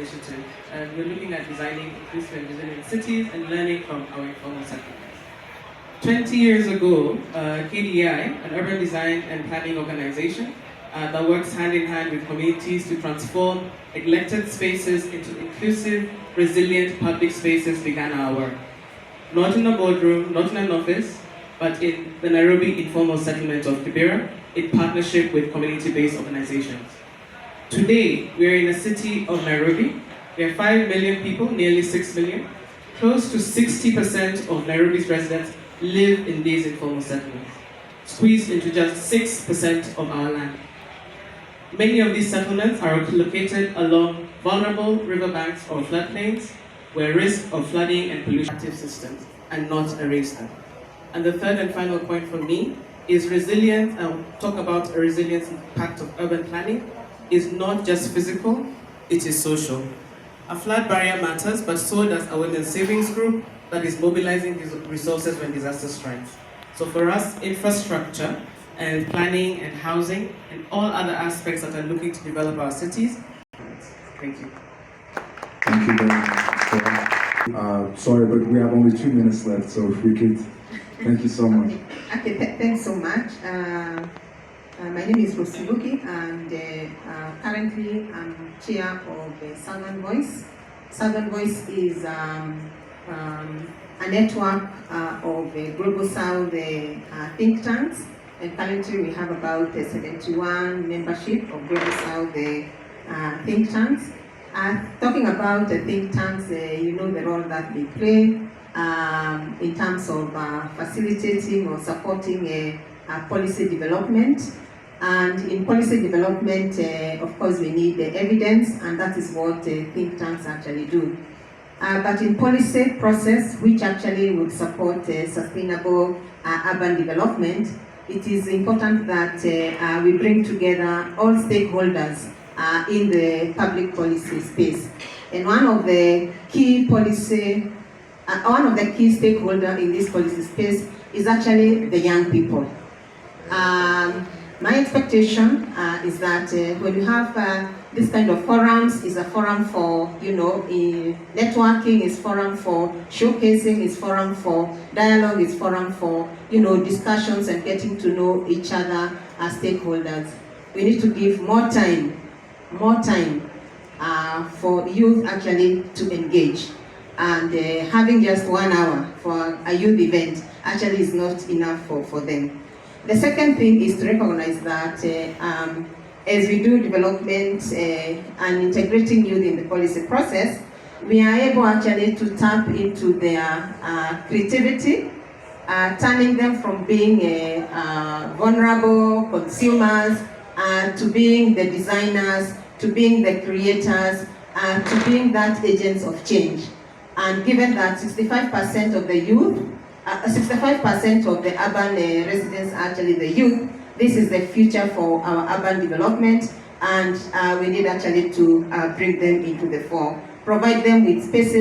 Initiative, and we're looking at designing inclusive and resilient cities and learning from our informal settlements. 20 years ago, KDI, an urban design and planning organization that works hand in hand with communities to transform neglected spaces into inclusive, resilient public spaces, began our work. Not in a boardroom, not in an office, but in the Nairobi informal settlement of Kibera, in partnership with community-based organizations. Today, we are in the city of Nairobi. There are 5 million people, nearly 6 million. Close to 60% of Nairobi's residents live in these informal settlements, squeezed into just 6% of our land. Many of these settlements are located along vulnerable riverbanks or floodplains, where risk of flooding and pollution systems, and not erase them. And the third and final point for me is resilience. I'll talk about a resilience impact of urban planning is not just physical, it is social. A flood barrier matters, but so does a women's savings group that is mobilizing these resources when disaster strikes. So for us, infrastructure and planning and housing and all other aspects that are looking to develop our cities. Thank you. Thank you very much. Sorry, but we have only 2 minutes left, so if we could, thank you so much. Okay, thanks so much. My name is Ngugi, and currently I'm chair of Southern Voice. Southern Voice is a network of Global South think tanks, and currently we have about 71 membership of Global South think tanks. Talking about think tanks, you know the role that they play in terms of facilitating or supporting policy development. And in policy development, of course, we need the evidence, and that is what think tanks actually do. But in policy process, which actually would support sustainable urban development, it is important that we bring together all stakeholders in the public policy space. And one of the key stakeholders in this policy space is actually the young people. My expectation is that when you have this kind of forums, is a forum for, networking, is forum for showcasing, is forum for dialogue, is forum for, discussions and getting to know each other as stakeholders. We need to give more time for youth actually to engage. And having just 1 hour for a youth event actually is not enough for them. The second thing is to recognize that as we do development and integrating youth in the policy process, we are able actually to tap into their creativity, turning them from being vulnerable consumers to being the designers, to being the creators, to being that agents of change. And given that 65% of the youth, 65% of the urban residents are actually the youth, this is the future for our urban development, and we need actually to bring them into the fore, provide them with spaces